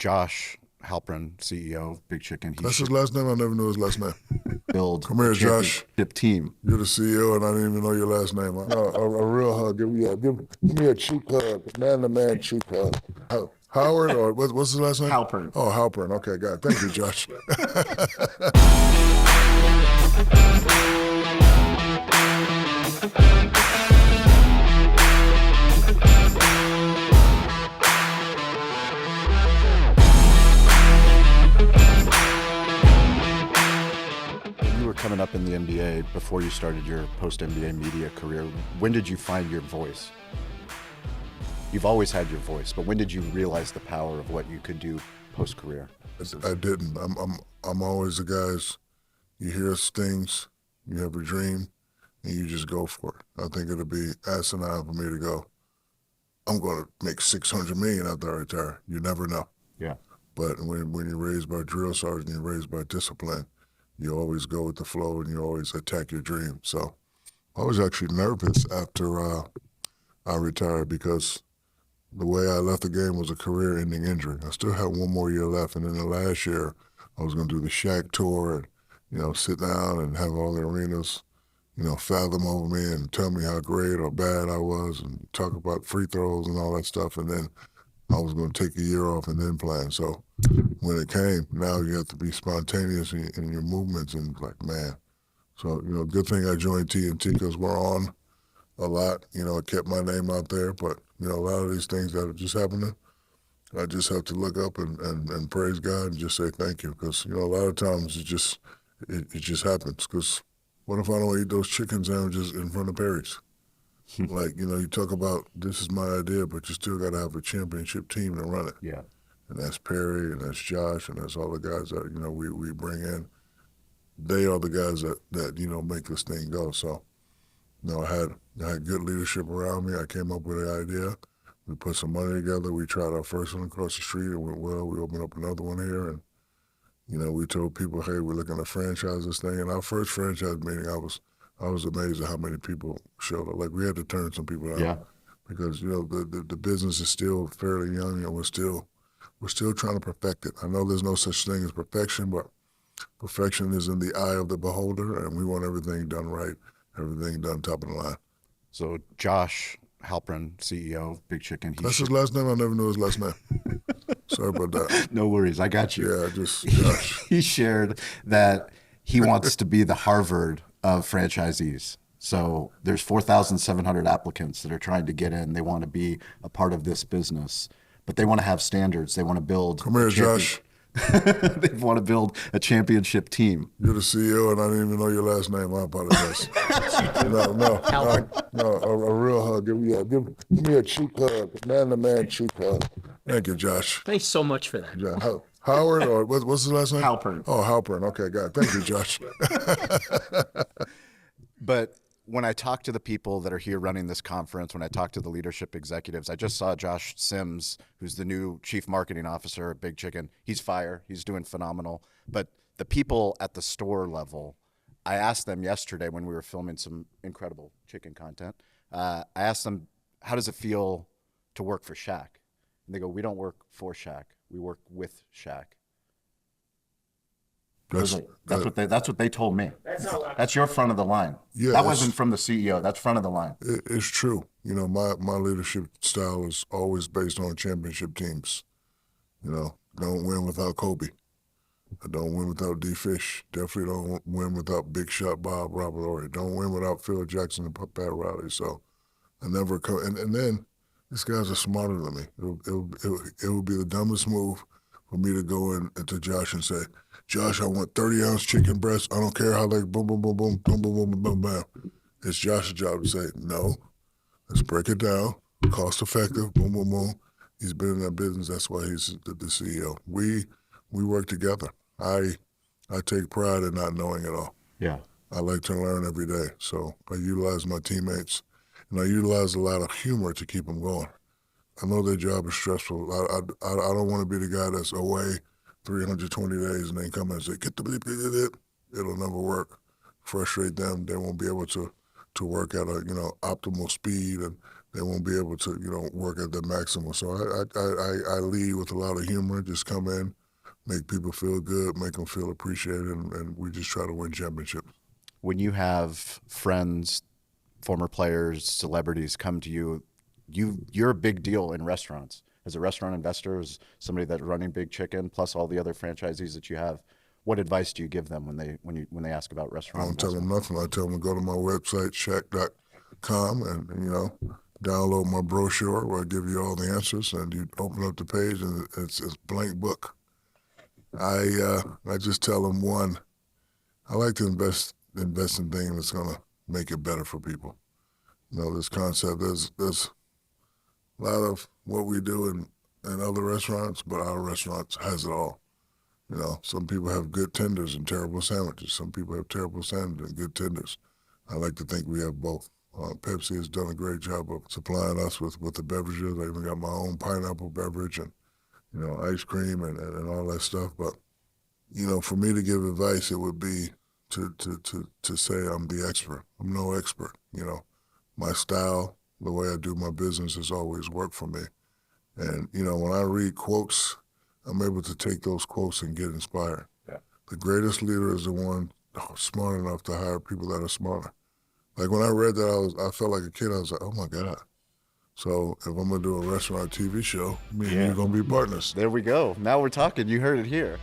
Josh Halpern, CEO, Big Chicken. That's his last name? I never knew his last name. Build Come here, a Josh. championship team. You're the CEO, and I didn't even know your last name. A real hug. Give me a cheek hug, man-to-man cheek hug. Howard, or what's his last name? Halpern. Oh, Halpern. Okay, got it. Thank you, Josh. You were coming up in the NBA before you started your post-NBA media career. When did you find your voice? You've always had your voice, but when did you realize the power of what you could do post-career? I didn't. I'm always the guys. You hear things, you have a dream, and you just go for it. I think it'll be asinine for me to go, I'm going to make $600 million after I retire. You never know. Yeah. But when you're raised by drill sergeant, you're raised by discipline, you always go with the flow and you always attack your dream. So I was actually nervous after I retired because the way I left the game was a career-ending injury. I still had one more year left, and then the last year I was going to do the Shaq tour and, sit down and have all the arenas, fathom over me and tell me how great or bad I was and talk about free throws and all that stuff. And then I was going to take a year off and then plan. So when it came, now you have to be spontaneous in your movements and like, man. So, good thing I joined TNT because we're on a lot. It kept my name out there. But, a lot of these things that are just happening, I just have to look up and praise God and just say thank you. Because, a lot of times it just happens. Because what if I don't eat those chicken sandwiches in front of Perry's? Like, you talk about this is my idea, but you still got to have a championship team to run it. Yeah. And that's Perry, and that's Josh, and that's all the guys that, we bring in. They are the guys that make this thing go. So, I had good leadership around me. I came up with the idea. We put some money together. We tried our first one across the street. It went well. We opened up another one here, and we told people, hey, we're looking to franchise this thing. And our first franchise meeting, I was amazed at how many people showed up. Like, we had to turn some people out. Yeah. Because, the business is still fairly young, and we're still trying to perfect it. I know there's no such thing as perfection, but perfection is in the eye of the beholder, and we want everything done right, everything done top of the line. So Josh Halpern, CEO, Big Chicken. That's his last name? I never knew his last name. Sorry about that. No worries, I got you. Yeah, just Josh. He shared that he wants to be the Harvard of franchisees. So there's 4,700 applicants that are trying to get in. They want to be a part of this business, but they want to have standards. They want to build. Come here, Josh. They want to build a championship team. You're the CEO, and I didn't even know your last name. I apologize. No, a real hug. Give me a cheek hug, man-to-man cheek hug. Thank you, Josh. Thanks so much for that. Yeah. Howard, or what's his last name? Halpern. Oh, Halpern. Okay, got it. Thank you, Josh. But when I talk to the people that are here running this conference, when I talk to the leadership executives, I just saw Josh Sims, who's the new chief marketing officer at Big Chicken. He's fire. He's doing phenomenal. But the people at the store level, I asked them yesterday when we were filming some incredible chicken content, I asked them, how does it feel to work for Shaq? And they go, we don't work for Shaq. We work with Shaq. That's what they told me. That's your front of the line. Yeah, that wasn't from the CEO. That's front of the line. It's true. My leadership style is always based on championship teams. Don't win without Kobe. I don't win without D. Fish. Definitely don't win without Big Shot Bob Robert Horry. Don't win without Phil Jackson and Pat Riley. So I never come. And then these guys are smarter than me. It would be the dumbest move for me to go in to Josh and say, Josh, I want 30-ounce chicken breasts. I don't care how they boom, boom, boom, boom, boom, boom, boom, boom, boom, bam. It's Josh's job to say, no, let's break it down, cost effective, boom, boom, boom. He's been in that business. That's why he's the CEO. We work together. I take pride in not knowing it all. Yeah. I like to learn every day. So I utilize my teammates, and I utilize a lot of humor to keep them going. I know their job is stressful. I don't want to be the guy that's away 320 days and then come and say, get the bleep, it'll never work. Frustrate them. They won't be able to work at a optimal speed, and they won't be able to, work at their maximum. So I lead with a lot of humor. Just come in, make people feel good, make them feel appreciated, and we just try to win championships. When you have friends, former players, celebrities come to you, you're a big deal in restaurants. As a restaurant investor, as somebody that's running Big Chicken, plus all the other franchisees that you have, what advice do you give them when they ask about I restaurant don't tell them investment? nothing. I tell them to go to my website, Shaq.com, and download my brochure where I give you all the answers. And you open up the page, and it's blank book. I just tell them, one, I like to invest in things that's gonna make it better for people. This concept. There's a lot of what we do in other restaurants, but our restaurants has it all. Some people have good tenders and terrible sandwiches. Some people have terrible sandwiches and good tenders. I like to think we have both. Pepsi has done a great job of supplying us with the beverages. I even got my own pineapple beverage and, ice cream and all that stuff. But, for me to give advice, it would be to say I'm the expert. I'm no expert. My style, the way I do my business has always worked for me. And, when I read quotes, I'm able to take those quotes and get inspired. Yeah. The greatest leader is the one smart enough to hire people that are smarter. Like when I read that, I felt like a kid. I was like, oh my God. So if I'm gonna do a restaurant TV show, me and you are gonna be partners. There we go. Now we're talking. You heard it here.